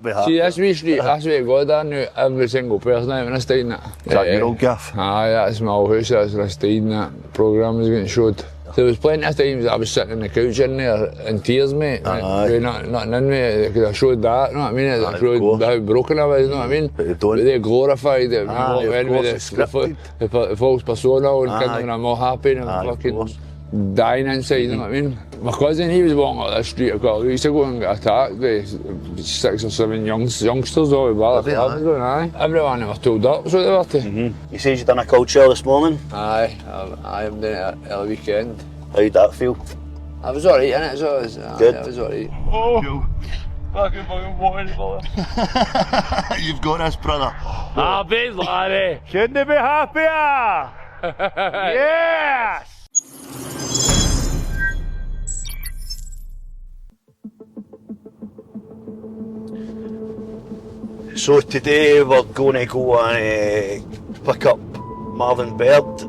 See, this wee street, that's where you go down now, every single person having a stayed in it. Is that your old gaff? Aye, that's my old house, that's where I stayed in that programme was getting showed. There was plenty of times I was sitting on the couch in there in tears, mate. With nothing in me, because I showed that, you know what I mean? I showed how broken I was, you know what I mean? But they glorified it. The false persona and I'm all happy and I'm fucking dying inside, you know what I mean? My cousin, he was walking up this street a couple of weeks ago and got attacked by 6 or 7 youngsters all with balaclavas. Everyone was told up, so they were to. You say you done a cold shower this morning? Aye, I'm doing it early weekend. How did that feel? I was alright innit, so it was, good. I was alright. Oh, fucking boy, brother. You've got this, brother. Happy, laddie. Couldn't be happier. Yes! So today we're going to go and pick up Marvin Baird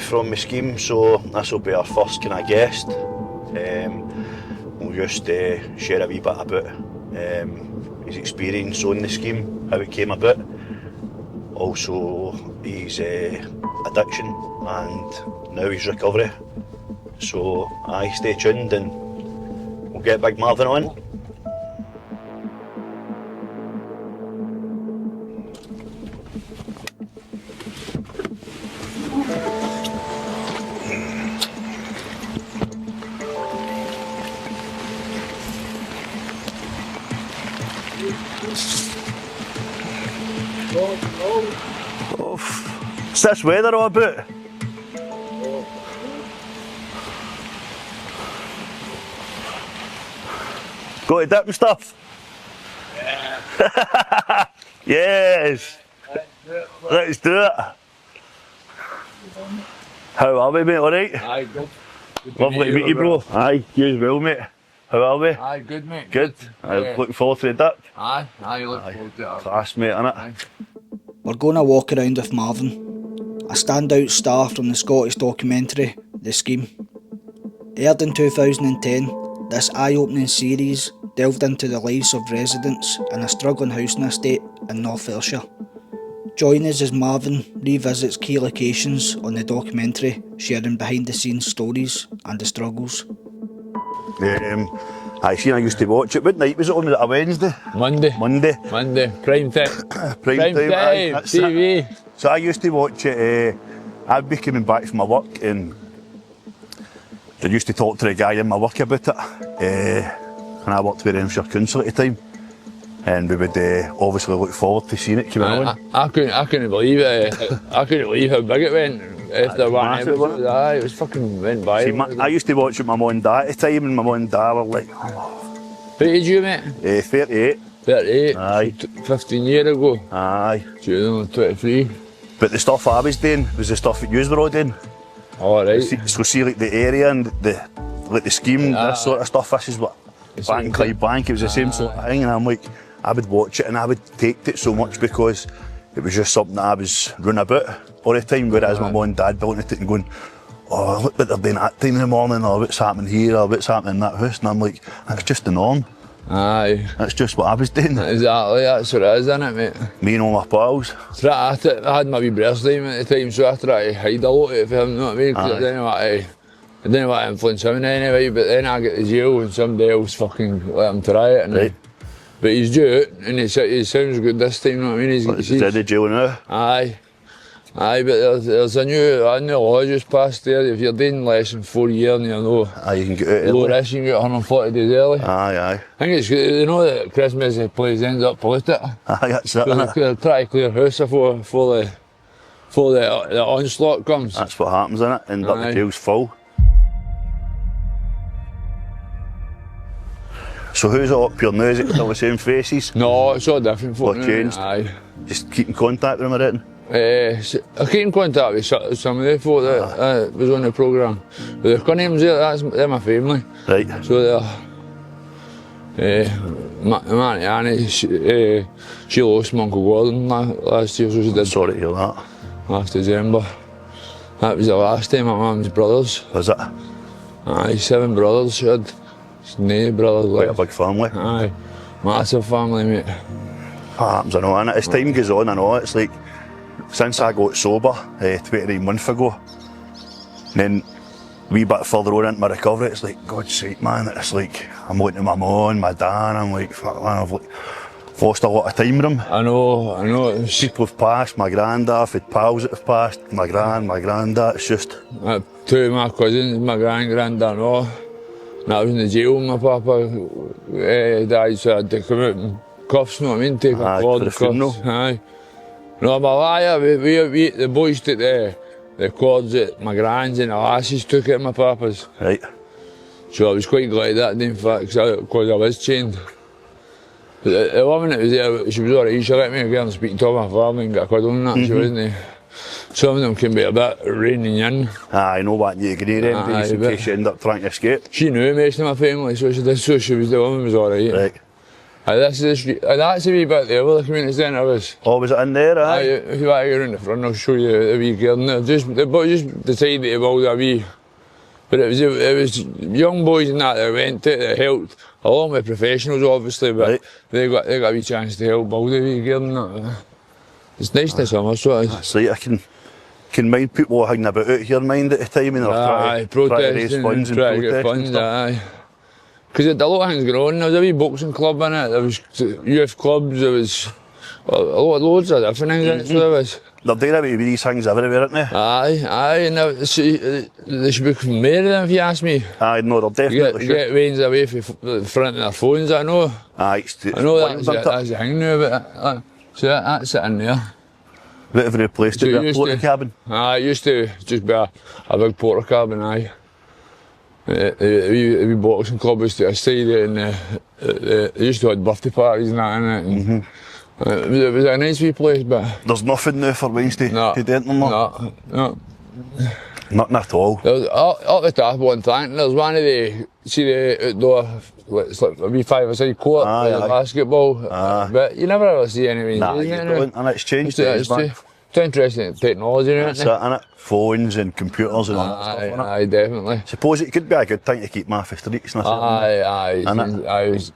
from the scheme, so this will be our first kind of guest. We'll just share a wee bit about his experience on the scheme, how it came about, also his addiction and now his recovery. So stay tuned and we'll get Big Marvin on. What's this weather all about? Got to dip and stuff? Yeah. Yes! Let's do it! How are we, mate? Alright? Aye, good. Lovely to meet you, bro. Aye, you as well, mate. How are we? Aye, good, mate. Good. Looking forward to the dip? Aye, look forward to it. Class, mate, innit? We're going to walk around with Marvin, a standout star from the Scottish documentary, The Scheme. Aired in 2010, this eye-opening series delved into the lives of residents in a struggling housing estate in North Ayrshire. Join us as Marvin revisits key locations on the documentary, sharing behind-the-scenes stories and the struggles. I used to watch it. What night was it on? Was it a Wednesday? Monday. Prime time. Prime time, TV. It. So I used to watch it. I'd be coming back from my work and I used to talk to the guy in my work about it. And I worked with Ayrshire Council at the time. And we would obviously look forward to seeing it coming on. I couldn't believe it. I couldn't believe how big it went. After one episode, it was fucking went by. See, I used to watch it with my mum and dad at the time, and my mum and dad were like, oh. How did you, mate? 38. 38? Aye. 15 years ago? Aye. So 23. But the stuff I was doing was the stuff that you were all doing. Oh, right. So see, like the area and the scheme, this sort of stuff, this is what Bank Clyde Bank, it was the same sort of thing, and I'm like, I would watch it and I would take it so much because it was just something that I was running about all the time, whereas my mum and dad built it and going, oh, look what they're doing at that time in the morning, or what's happening here, or what's happening in that house, and I'm like, that's just the norm. Aye. That's just what I was doing. Exactly, that's what it is, isn't it, mate? Me and all my pals. I had my wee breast time at the time, so I tried to hide a lot of it for him, you know what I mean? Because I didn't want to influence him in any way, but then I get to jail and somebody else fucking let him try it. And right. But he's due it, and he sounds good this time, you know what I mean? He's in the jail now? Aye. But there's a new law just passed there. If you're doing less than 4 years and you're you can get out low risk, you can get 140 days early. Aye. I think it's good, you know that Christmas plays ends up political. Aye, that's it, innit? They'll try to clear house before the onslaught comes. That's what happens, innit? End up the jail's full. So who's up here now? Is it still the same faces? No, it's all different folk. What changed? Aye. Just keep in contact with them, I reckon? I keep in contact with some of the folk that was on the programme. Their names there, they're my family. Right. So they're my Auntie Annie, she lost my Uncle Gordon last year, so she did. Sorry to hear that. Last December. That was the last time my mum's brothers. Was it? Aye, 7 brothers she had. 9 brothers Quite left. a big family. Aye. Massive family, mate. That happens, I know, and as time goes on, I know, it's like, since I got sober 29 months ago, then a wee bit further on into my recovery, it's like, God's sake, man, it's like, I'm looking at my mum, my dad, I'm like, fuck man, I've like, lost a lot of time with them. I know. People have passed, my granddad, I've had pals that have passed, my granddad, it's just... Two of my cousins, my granddad and all. And I was in the jail with my papa died, so I had to come out in cuffs, you know what I mean? Take a cord for the funeral. Aye. No, I'm a liar, the boys took the cords that my grands and the lasses took at my papa's. Right. So I was quite glad that, in fact, because I was chained. But the woman that was there, she was alright, she let me go and speak to my family and get a cuddle and that, she wasn't. Some of them can be a bit reining in. I know what you agree then, in case you end up trying to escape. She knew most of my family, so she did, so the woman was alright. Right. This is the street, that's a wee bit there where the community centre was. Oh, was it in there, aye? If you want to go around the front, I'll show you the wee garden there. They just decided to build a wee. But it was young boys and that went to it that helped, along with professionals obviously, but right. they got a wee chance to help build a wee garden. It's nice this summer, so it is. That's right, I can mind people hanging about out here mind at the time and they're trying to raise funds and protesting aye. Because a lot of things going on, there was a wee boxing club in it, there was youth clubs, there was loads of different things in it, so there was. They're doing away with these things everywhere, aren't they? Aye, and they should be more of them if you ask me. Aye, no, they're definitely should. Get wains away from the front of their phones, I know. Aye, I know that's the thing now, but so that's it in there. Bit of a place to be a porter cabin. Aye, it used to just be a big porter cabin, aye. The wee boxing club was to a side and they used to have birthday parties and that in it. And it was a nice wee place, but... There's nothing now for Wednesday to do it no more? No. Nothing at all. There was, up the top one thing, there's one of the outdoor, it's like a wee five-a-side court, basketball, but you never ever see anything. Nah, you don't, and it's changed. It's interesting technology, isn't it? That's it, phones and computers and all that stuff, isn't it? Aye, definitely. Suppose it could be a good thing to keep off the streets. Aye.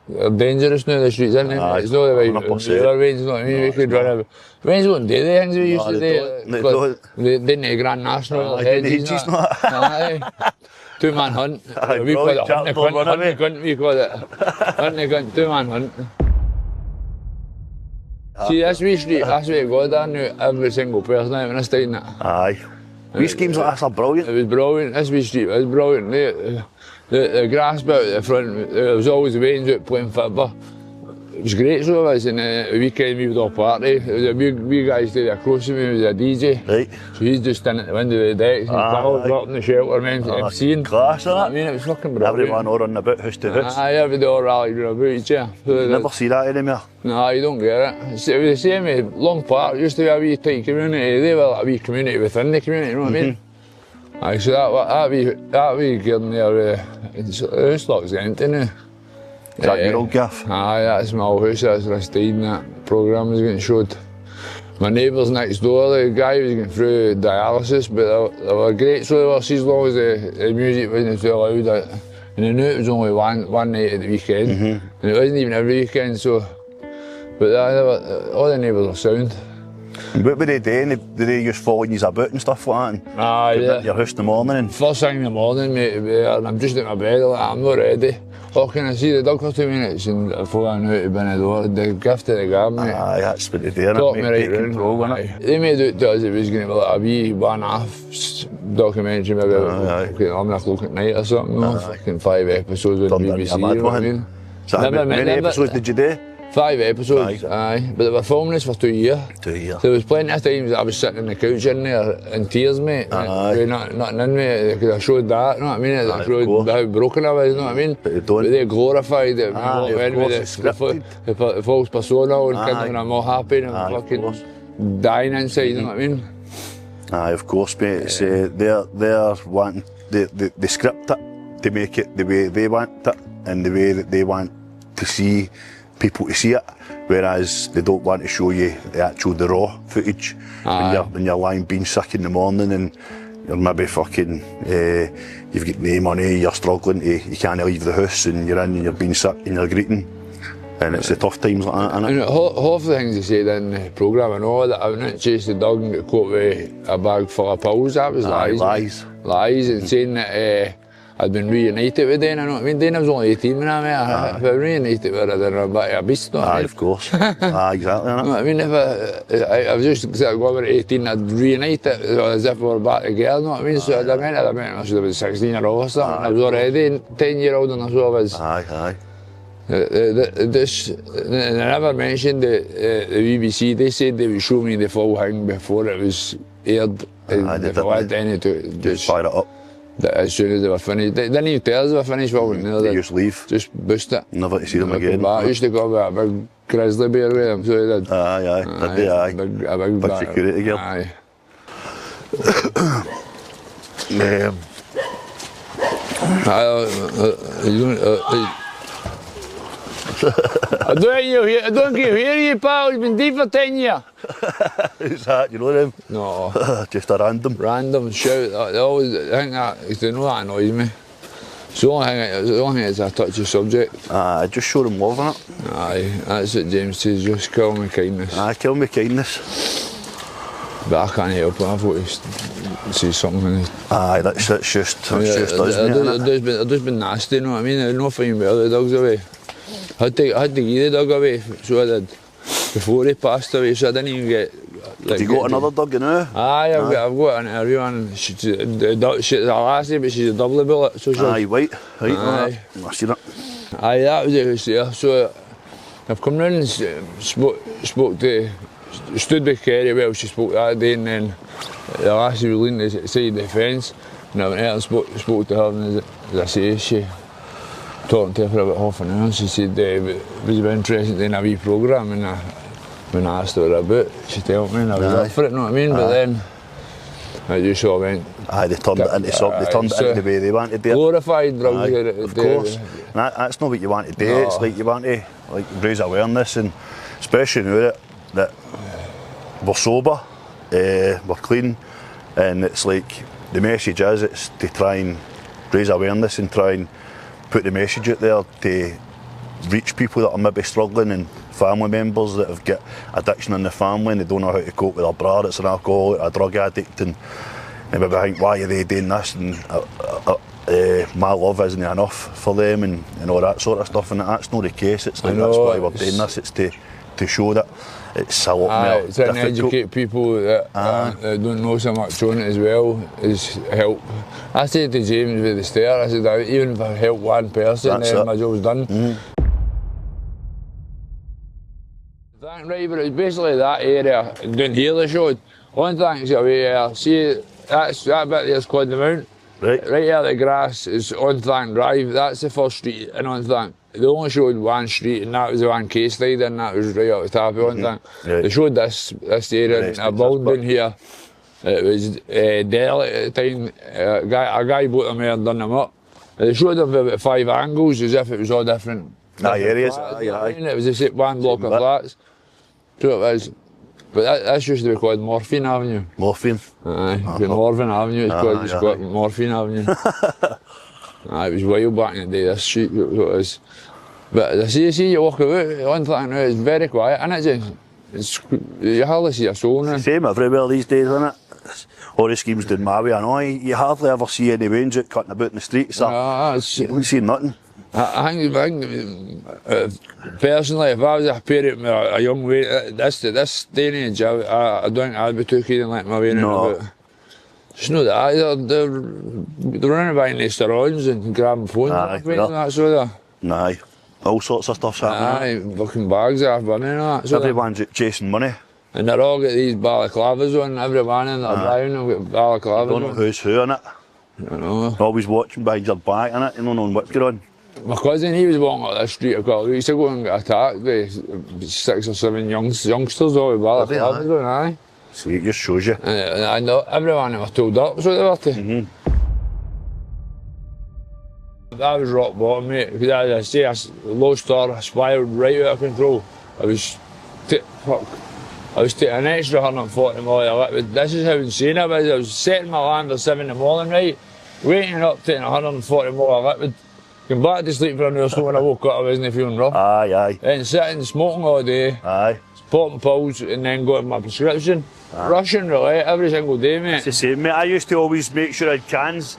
They're dangerous now, the streets, isn't it? It's not the way other ways, you know what I mean? We could run out. Ways wouldn't do the things we used to do. They didn't have Grand National heads. Aye. Two-man hunt. We call it hunt the gun, we call it. Hunt the gun, two-man hunt. See, this wee street, that's where it got there now, every single person out in the state. Aye. Wee schemes like this are brilliant. It was brilliant, this wee street was brilliant. The grass bit at the front, there was always the wains out playing football. It was great, so it was, and the weekend we would all party. There was a wee guy stayed across from me, he was a DJ. Right. So he's just standing at the window of the decks and dropping the shelter, man, MCing. Class, that. I mean, it was fucking brilliant. Everyone all running about, house to house. Aye, everybody all rallied about each other. You never see that anymore. No, you don't get it. It was the same with Long Park, it used to be a wee tight community. They were like a wee community within the community, you know what I mean? Aye, so that wee garden there, the house looks empty now. Is that your old gaff? Aye, that's my old house, that's where I stayed and that programme was getting showed. My neighbours next door, the guy was going through dialysis, but they were great, so they were, as long as the music wasn't too loud. And I knew it was only one night at the weekend, and it wasn't even every weekend, so... But all the neighbours were sound. And what were they doing? Did they just following you about and stuff like that? Aye, yeah. Your house in the morning? And... First thing in the morning, mate, and I'm just in my bed, like, I'm not ready. Oh, can I see the dog for 2 minutes? And before I knew it had been the door, the gift of the garden, mate. Aye, that's what they do, Talked me right round. They made it to us it was going to be like a wee 1.5 documentary, maybe about 11 o'clock at night or something. Fucking 5 episodes on BBC, you know what I mean? So how many episodes did you do? 5 episodes, aye. But they were filming this for 2 years. 2 years. There was plenty of times I was sitting on the couch in there in tears, mate. Nothing in me, because I showed that, you know what I mean? I showed how broken I was, you know what I mean? But you don't. But they glorified it. Of course, it's scripted. The false persona and kids when I'm all happy and I'm fucking dying inside, you know what I mean? Aye, of course, mate. It's, they're wanting, they script it to make it the way they want it and the way that they want to see people to see it, whereas they don't want to show you the raw footage when you're lying being sick in the morning and you're maybe fucking you've got no money, you're struggling, you can't leave the house and you're in and you're being sick and you're greeting. And it's the tough times like that, innit? And half the things he said in the programme, I know that I went out and chased the dog and got caught with a bag full of pills. That was lies. Lies, and saying that I'd been reunited with Dana, you know what I mean? Dana was only 18 when I met her. If I reunited with her, I'd have been a beast, you know what I mean? Of course. Exactly, innit? You know what I mean? If I was just going at 18, I'd reunite it as if we were back together, you know what I mean? So I meant I should have been 16-year-old or something. I was already 10-year-old and I was. Aye. I never mentioned the BBC. They said they would show me the full thing before it was aired. If I had any to just fire it up. As soon as they were finished. They didn't even tell us they were finished. Well, they just leave. Just boost it. Never to see them again. I used to go with a big grizzly bear with them, so they did. Aye. A big security girl. Aye. I don't get hear you, pal. He's been dead for 10 years. Who's that? You know them? No. Just a random. Random shout. They always think that. They know that annoys me. It's the only thing it's a touchy subject. Just show them love, innit? Aye, that's what James says. Just kill me kindness. Kill me kindness. But I can't help it. I thought he says something. That's just us, mate. I've just been nasty, you know what I mean? I don't find well the dog's away. I had to give the dog away, so I did, before he passed away, so I didn't even get... Have you got another dog now? Aye, I've got an interview and she's a lassie, but she's a double bullet. So white. Aye. I seen it. Aye, that was it, there. So I've come round and spoke to... Stood with Kerry, well, she spoke that day, and then the lassie was leaning to the side of the fence, and I went out and spoke to her, and as I say, she... Talking to her for about half an hour, she said was you interested in a wee programme, and when I asked her about, she told me and I was up for it, you know what I mean? But then I just all went. They turned it into something, they turned it into the way they wanted to do it. Glorified drugs. Of course. And that's not what you want to do, it's like you want to raise awareness, and especially now that we're sober, we're clean, and it's like the message is it's to try and raise awareness and try and put the message out there to reach people that are maybe struggling and family members that have got addiction in the family and they don't know how to cope with their brother that's an alcoholic, a drug addict, and maybe think, why are they doing this, and my love isn't enough for them, and all that sort of stuff, and that's not the case. It's like that's why we're doing this, it's to show that it's a lot more it's trying to educate people that don't know so much on it as well, is help. I said to James with the stare, I said, even if I help one person, then my job's done. Right, but it's basically that area down here they showed. One thing's away here, see that bit there's called the Mount. Right here the grass is Onthank Drive, that's the first street in Onthank. They only showed one street, and that was the one case slide, and that was right up the top of Onthank. They showed this area, and a building down here. It was derelict at the time. A guy bought them here and done them up. They showed them about 5 angles as if it was all different areas. And it was just one block of flats. So it was. But that's used to be called Morphine Avenue. Morphine? Aye, Morven Avenue, it's called Morphine Avenue. It was wild back in the day, this street, what it was. But I see you walk about, one thing now, it's very quiet, isn't it, James? You hardly see a soul now. Same everywhere these days, isn't it? All the schemes down my way, I know, you hardly ever see any range out cutting about in the streets. You don't see nothing. I think personally, if I was a parent with a young way, this day and age, I don't think I'd be too keen on letting my way about. It's not that, they're running behind the steroids and grabbing phones and that sort of. Aye, all sorts of stuff's happening. Aye, fucking bags off money and that. Everyone's chasing money. And they're all got these balaclavas on, everyone in their driving have got balaclavas on. You don't know who's who in it. I know. Always watching behind your back in it, you don't know what's going on. My cousin, he was walking up this street a couple of weeks ago and got attacked by 6 or 7 youngsters all with balaclavas on, aye. So it just shows you. And I know everyone that was told up was what they were to. That was rock bottom, mate, because as I say, I lost her, I spiralled right out of control. I was taking an extra 140 ml. This is how insane I was. I was setting my alarm at 7 in the morning, right? Waking up taking 140 ml of liquid. Came back to sleep for an hour, so when I woke up I wasn't feeling rough. Aye. Then sitting, smoking all day, Aye. popping pills, and then got my prescription. Rushing really, every single day, mate. It's the same, mate. I used to always make sure I had cans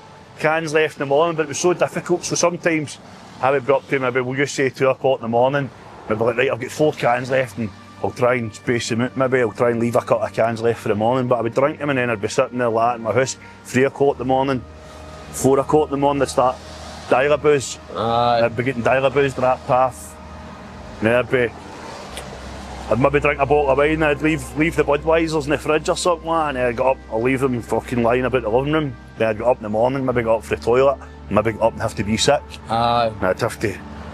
left in the morning, but it was so difficult, so sometimes I would be up to maybe, we'll just say 2 o'clock in the morning, maybe like, right, I've got 4 cans left and I'll try and space them out, maybe I'll try and leave a couple of cans left for the morning, but I would drink them and then I'd be sitting there like in my house, 3 o'clock in the morning, 4 o'clock in the morning, I'd start dial-a-booze. I'd be getting dial-a-booze to that path, and then I'd maybe drink a bottle of wine, I'd leave the Budweisers in the fridge or something like that, and then I'd get up, I'll leave them fucking lying about the living room, then I'd get up in the morning, maybe get up for the toilet, maybe get up and have to be sick. And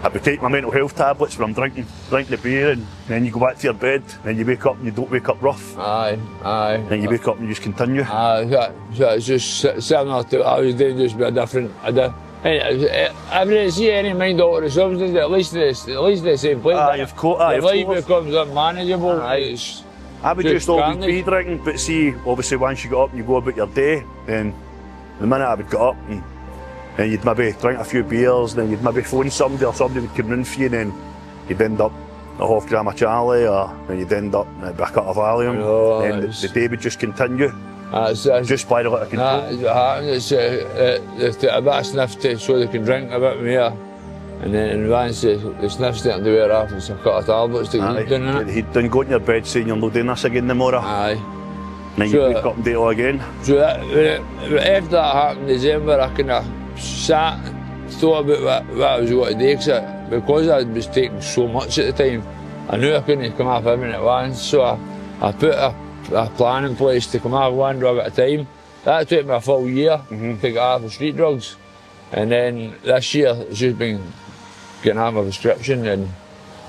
I'd be taking my mental health tablets when I'm drinking the beer, and then you go back to your bed, then you wake up and you don't wake up rough. Then you wake up and you just continue. So it's just similar to what I was doing, just be a different. I didn't see any mind altered substance, at least the same place. Of course. Your life becomes unmanageable. I would just always be drinking, but see, obviously once you get up and you go about your day, then the minute I would get up and you'd maybe drink a few beers, then you'd maybe phone somebody or somebody would come in for you, then you'd end up a half gram of Charlie, or then you'd end up a cut of Valium, then the day would just continue. Just spiral out of control. That's what happens. It's a bit of sniff so they can drink a bit more, and then in advance the sniff's starting to wear off, and so a couple of tablets to keep doing it. He'd done go to your bed saying you're not doing this again tomorrow. And then you wake up and do it all again. So after that happened in December, I kind of sat and thought about what I was going to do, because I was taking so much at the time. I knew I couldn't come off everything at once, so I put a plan in place to come off one drug at a time. That took me a full year to get off the street drugs. And then this year, it's just been getting out of my prescription, and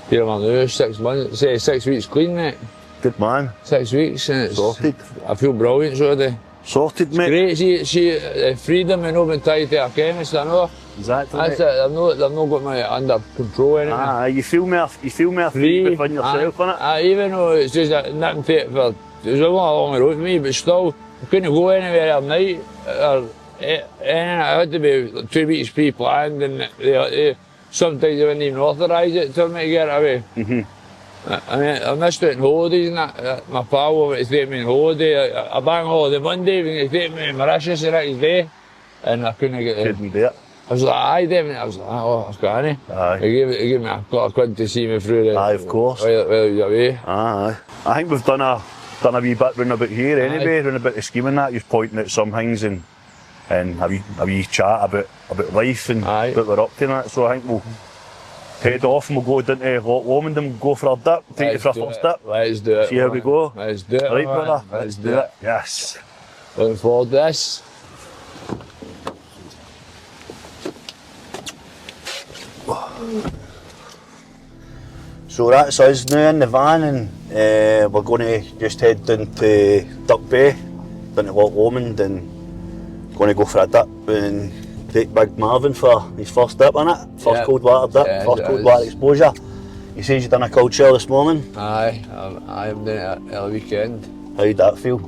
here I'm on 6 months, say 6 weeks clean, mate. Good man. 6 weeks, and it's sorted. I feel brilliant, so I do. Sorted, mate. Great, see, freedom and not being tied to a chemist, I know. Exactly. That's it. I've not got my under control anymore. You feel more free within yourself, innit? Even though it's just nothing to it for, it was a long road for me, but still, I couldn't go anywhere at night or anything. I had to be 2 weeks pre-planned, and they sometimes they wouldn't even authorise it to me to get away. I mean, I missed it in holidays and that. My pal wanted to take me on holiday. I bang holiday Monday, when they take me to Mauritius the next day, and I couldn't get there. Couldn't do it. I was like, aye, David. I was like, oh, I can't. He gave me a couple of quid to see me through the. Aye, of course. While he was away. Aye. I think we've done a wee bit round about here anyway, round about the scheme and that. You're pointing out some things and a wee chat about life and what we're up to and that. So I think we'll head off and we'll go down to Loch Lomond and go for a dip. Take you for a first dip. Let's do it. See how we go. Let's do it. Right, brother? Let's do it. Yes. Looking forward to this. So that's us now in the van, and we're going to just head down to Duck Bay, down to Loch Lomond, and going to go for a dip and take Big Marvin for his first dip, innit? First cold water dip, first cold water exposure. He says you done a cold shower this morning. Aye, I'm doing it at the weekend. How did that feel?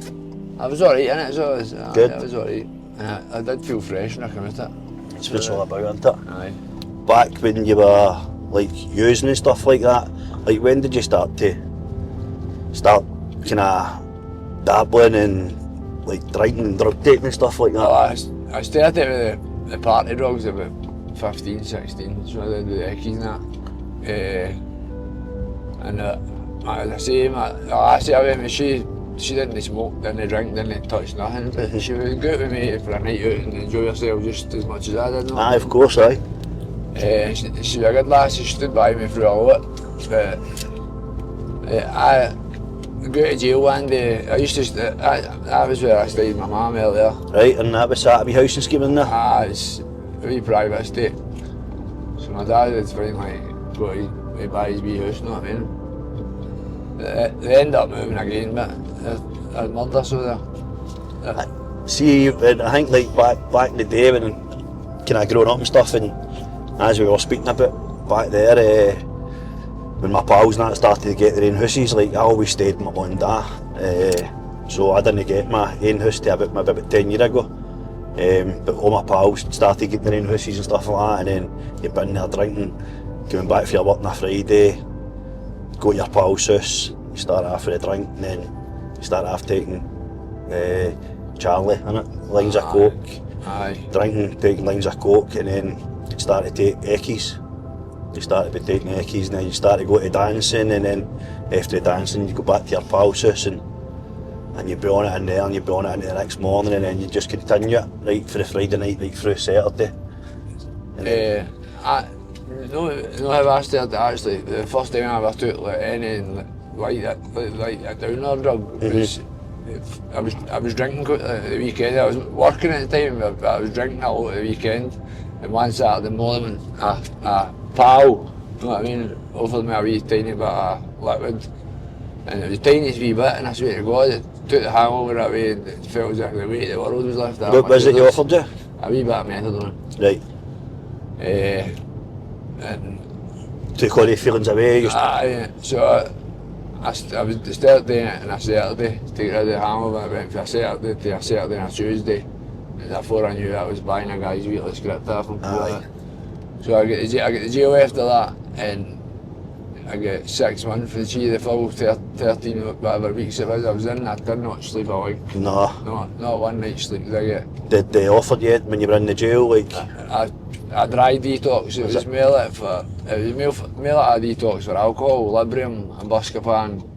I was alright in it, so good. I was alright. I did feel fresh when I came out it. That's what it's all about, isn't it? Aye. Back when you were like using and stuff like that, like when did you start kind of dabbling and like drinking and drug taking and stuff like that? Well, I started with the party drugs about 15, 16, so I did the Eckies and that. And as I say, my lassie I went with, she didn't smoke, didn't drink, didn't touch nothing, but she would go out with me for a night out and enjoy herself just as much as I did. Aye, of course, aye. She was a good lassie, she stood by me through all of it. But I got to jail one day. That was where I stayed with my mum earlier. Right, and that was that a wee housing scheme in there? It's a wee private estate. So my dad had find like, go to buy his wee house, you know what I mean? They ended up moving again, but there's murder, so there. See, I think like back in the day when kind of growing up and stuff, and as we were speaking about back there, when my pals and that started to get their own houses, like I always stayed with my mum and dad. So I didn't get my own house till about 10 years ago. But all my pals started getting their own houses and stuff like that, and then you've been there drinking, going back for your work on a Friday, go to your pal's house, you start off with a drink, and then you start off taking Charlie, innit? Lines of coke, drinking, taking lines of coke, and then you start to take eckies. You start to be taking eckies, and then you start to go to dancing, and then after the dancing you go back to your pal's house, and you be on it in there, and you be on it into the next morning, and then you just continue it right for the Friday night, right through Saturday. No, how I started actually, the first time I ever took like anything like a downer drug was, I was drinking the weekend. I was working at the time, but I was drinking a lot at the weekend. And one Saturday morning, a pal, you know what I mean, offered me a wee tiny bit of liquid. And it was the tiniest wee bit, and I swear to God, it took the hangover away, and it felt as if the weight of the world was lifted. What was it you offered you? A wee bit of methadone. Right. And took all the feelings away? So I was started doing it on a Saturday to get rid of the hangover. I went from a Saturday to a Saturday and a Tuesday. And before I knew it, I was buying a guy's weekly script off him. So I get the jail after that, and I get 6 months for the full 13 whatever weeks it was I was in. I did not sleep a wink. No. Not one night's sleep did I get. Did they offer you when you were in the jail, like? A dry detox. It was more like a detox for alcohol, Librium, and Buscopan,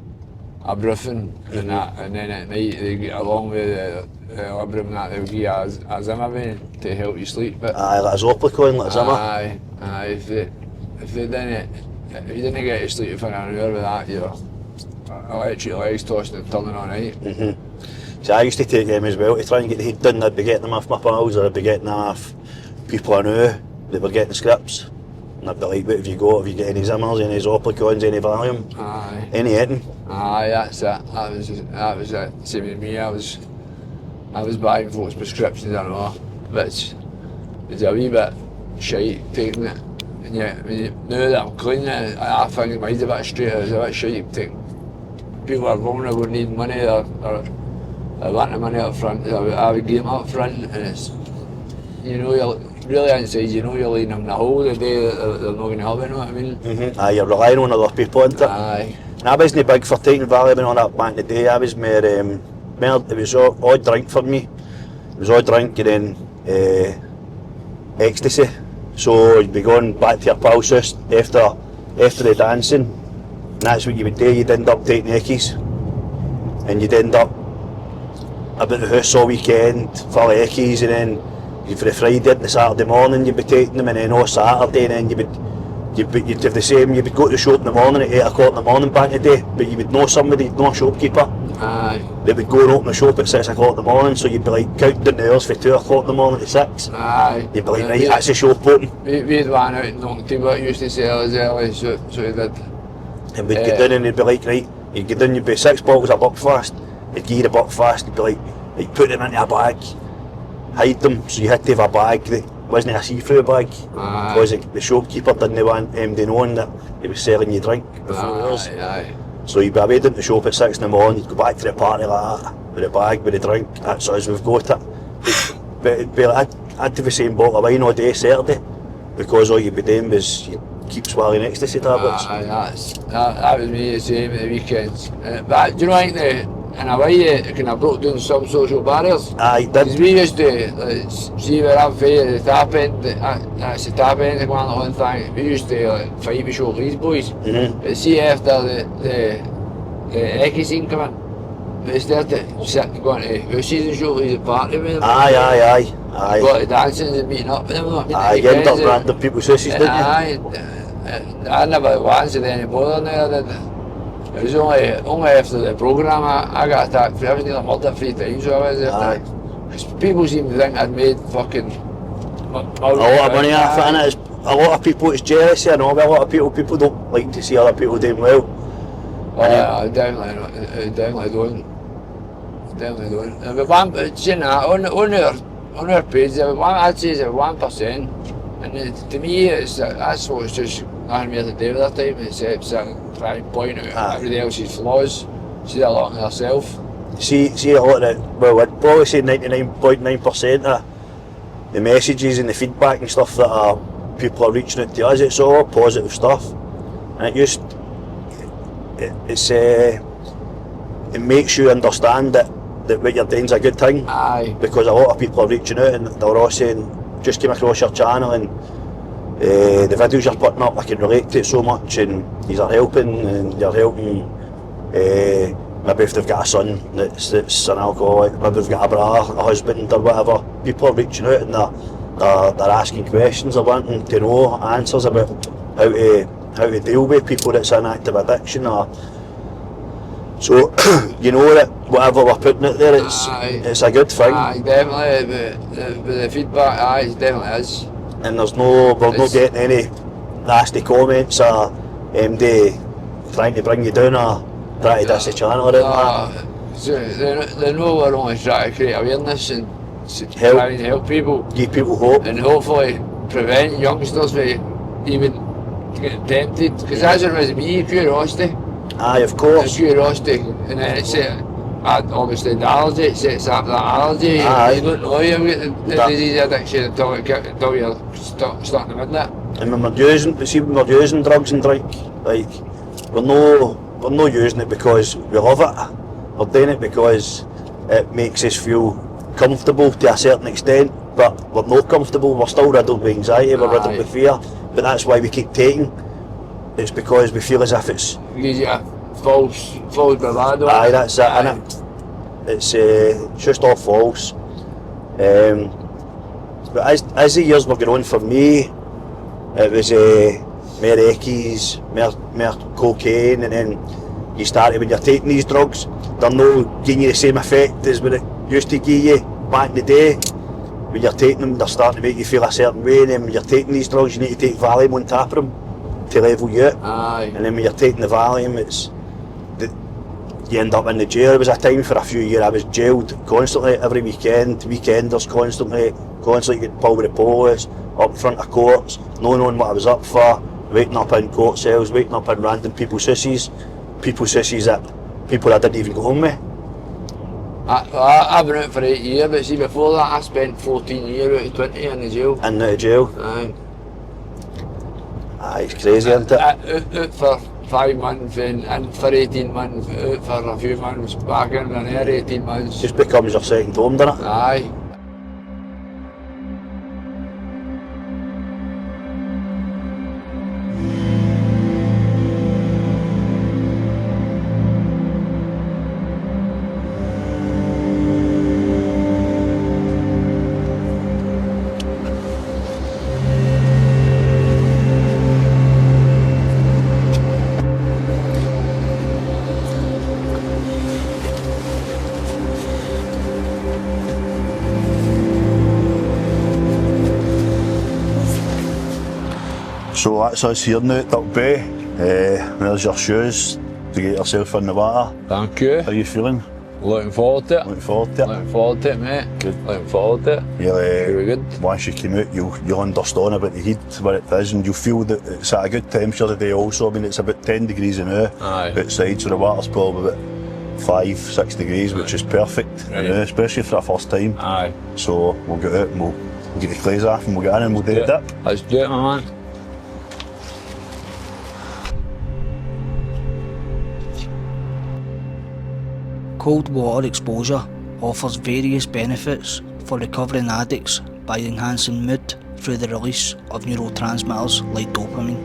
ibuprofen, and that. And then at night they get along with the Librium and that they'll give you a Zimavine to help you sleep. But like a Zoplicon, like a Zimmer. Aye. If you didn't get to sleep for an hour with that, your electric legs tossing and turning all night. So I used to take them as well to try and get the head done. I'd be getting them off my pals, or I'd be getting them off people I knew that were getting scripts. And I'd be like, what have you got? Have you got any Zimmers, any Zoplicons, any Valium? Aye. Any anything? Aye, that's it. That was it. Same with me. I was buying folks' prescriptions and all, which is a wee bit shite taking it. And yet, now that I'm clean, I think my head's a bit straight. It's a bit shite. People are vulnerable, need money, or want the money up front. I would give them up front, and it's, you're really inside, you're leaving them in the hole the day that they're not going to help, you know what I mean? Aye, you're relying on other people, isn't it? Aye. And I wasn't big for taking Valium and all that back in the day. I was more, it was all drink for me. It was all drink and then ecstasy. So you'd be going back to your pal's house after the dancing, and that's what you would do. You'd end up taking eckies, and you'd end up about the house all weekend full of eckies, and then for the Friday and the Saturday morning you'd be taking them, and then all Saturday, and then you'd have the same. You would go to the shop in the morning at 8 o'clock in the morning back in the day, but you would know somebody, know a shopkeeper. Aye. They would go and open the shop at 6 o'clock in the morning, so you'd be like counting down the hours for 2 o'clock in the morning to 6. Aye. You'd be like, right, that's the shop open. We had one out in Knockty, but used to sell as early, so we did. And we'd get down and they'd be like, right, you'd get down, you'd be 6 bottles of Buckfast, they'd give you the Buckfast, you'd be like put them into a bag, hide them, so you had to have a bag that wasn't a see-through bag, because the shopkeeper didn't want MD knowing that he was selling you drink before hours. So you'd be away down to the shop at 6 in the morning, you'd go back to the party like that, with a bag, with a drink, that's us, we've got it. But it'd be like, I'd have the same bottle of wine all day Saturday, because all you'd be doing was you keep swallowing ecstasy tablets. That was me the same at the weekends. But do you know, I think in a way it kind of broke down some social barriers. Aye, it did. Because we used to, see where I'm fighting the tap end, that's the tap end of one thing, we used to fight with Shortleys boys. But see after the Eckie scene come in, we started going to houses and Shortleys and party with them. Aye. Got to dancing and meeting up with them. Aye, you end up random people's houses, didn't you? Aye, I never once did any more than that, I did. It was only after the programme I got attacked for everything. I murdered 3 times, so I was after. Because people seem to think I'd made fucking a lot of money off it, and it's a lot of people, it's jealousy, I know, but a lot of people don't like to see other people doing well. I definitely don't. But on our page, I'd say it's 1%, and to me, that's what it's just nothing more to do with that time, except try and point out everybody else's flaws, see that lot in herself. See a lot of, well, I'd probably say 99.9% of the messages and the feedback and stuff that people are reaching out to us, it's all positive stuff, and it makes you understand that what you're doing is a good thing. Aye. Because a lot of people are reaching out and they're all saying, just came across your channel and the videos you're putting up, I can relate to it so much, and you're helping, and you're helping maybe if they've got a son that's an alcoholic, maybe they've got a brother, a husband or whatever. People are reaching out and they're asking questions, they're wanting to know answers about how to deal with people that's in active addiction. So you know that whatever we're putting out there, it's a good thing. Aye, definitely. The feedback, it definitely is. And we're not getting any nasty comments or MD trying to bring you down or trying to diss the channel or anything like that. So they know we're only trying to create awareness and try and help people. Give people hope. And hopefully prevent youngsters from even getting tempted. Because that's what it was me, curiosity. Aye, of course. Curiosity. And then it's obviously the allergy, it sets up that allergy. Aye. You don't know you're getting the disease addiction until you're starting to admit it. And when we're using drugs and drink, like we're not using it because we love it. We're doing it because it makes us feel comfortable to a certain extent, but we're not comfortable, we're still riddled with anxiety, we're riddled with fear, but that's why we keep taking. It's because we feel as if it's... Gives you a false bravado. Aye, that's it, innit? It's just all false. But as the years were going on for me, it was more eckies, more cocaine, and then you started, when you're taking these drugs, they're not giving you the same effect as when it used to give you back in the day. When you're taking them, they're starting to make you feel a certain way, and then when you're taking these drugs, you need to take Valium on top of them to level you out. Aye. And then when you're taking the Valium, you end up in the jail. There was a time for a few years I was jailed constantly, every weekenders constantly getting pulled with the police, up in front of courts, not knowing what I was up for, waking up in court cells, waking up in random people's sissies that people I didn't even go home with. I've been out for 8 years, but see before that I spent 14 years out of 20 in the jail. In the jail? Aye. Aye, it's crazy, isn't it? Out for 5 months and for 18 months, out for a few months, back in and there 18 months. Just becomes your second home, doesn't it? Aye. So that's us here now at Duck Bay. There's your shoes to get yourself in the water. Thank you. How are you feeling? Looking forward to it. Looking forward to it? Looking forward to it, mate. Good. Looking forward to it. Very good. Once you come out, you'll understand about the heat, what it is, and you'll feel that it's at a good temperature today also. I mean, it's about 10 degrees now outside, so the water's probably about 5-6 degrees, which is perfect, you know, especially for the first time. Aye. So we'll get out and we'll get the clothes off and we'll get in and we'll do the dip. Let's do it, my man. Cold water exposure offers various benefits for recovering addicts by enhancing mood through the release of neurotransmitters like dopamine.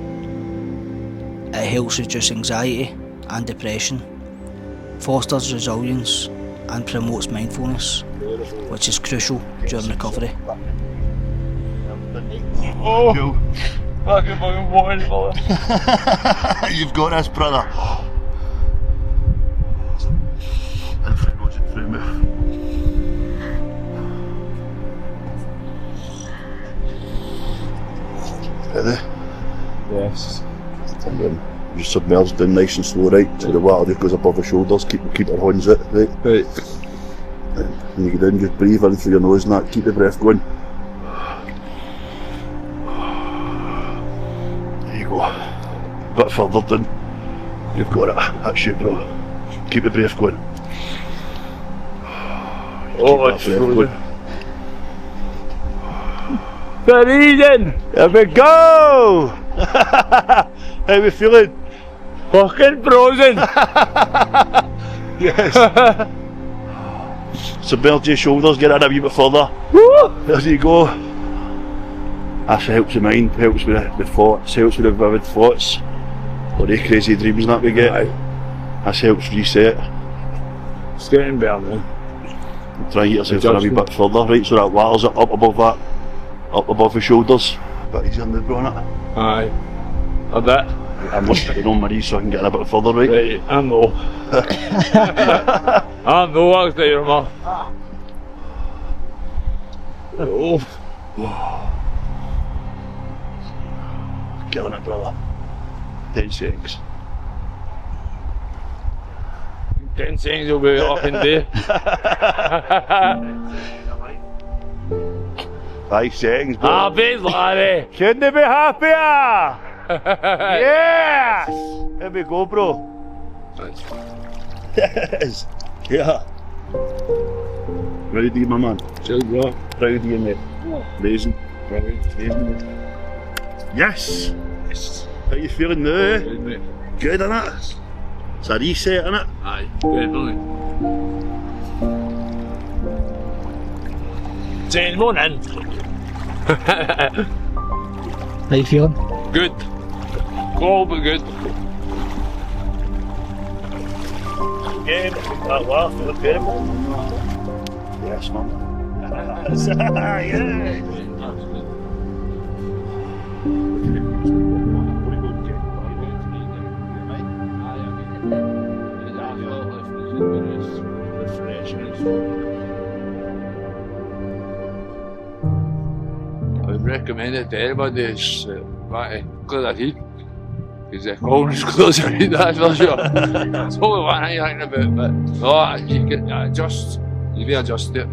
It helps reduce anxiety and depression, fosters resilience and promotes mindfulness, which is crucial during recovery. Oh! Fucking boy, fella. You've got this, brother. Ready? Yes. And then you submerge down nice and slow, right? So the water just goes above the shoulders, keep your hands out, right? Right. And when you get down, just breathe in through your nose and that, keep the breath going. There you go. A bit further down. You've got it. That's you, bro. Keep the breath going. Oh, it's frozen. For Eden! Here we go! How we feeling? Fucking frozen! Yes! So build your shoulders, get in a wee bit further. Woo! There you go. That helps the mind, helps with the thoughts, helps with the vivid thoughts. All the crazy dreams that we get. That helps reset. It's getting better, man. Try and get yourself in a wee bit further, right, so that ladder's up above that. Up above the shoulders. But he's on the bonnet. Aye. A bit. I'm looking on my knees so I can get a bit further, right? Right, I know. I know what's there, man. Oh. Killing it, brother. 10 seconds. 10 seconds will be up in there. 5 seconds, bro. Happy, laddie. Couldn't be happier! Yes! Here we go, bro. Yes! Yeah. Proud of you, my man. Cheers, bro. Proud of you, mate. Amazing. Amazing. Yes! Yes. How you feeling now, eh? Good, mate. Good, innit? It's a reset, innit? Aye, definitely. 10 morning. How you feeling? Good. Cold but good. Game, that laugh, you look terrible. Yes, man. Yeah! I would recommend it to anybody who's back to clear their heat. Because the coldness clears your heat, that's for sure. It's only one thing you're thinking about, but no, you can adjust, you can adjust it.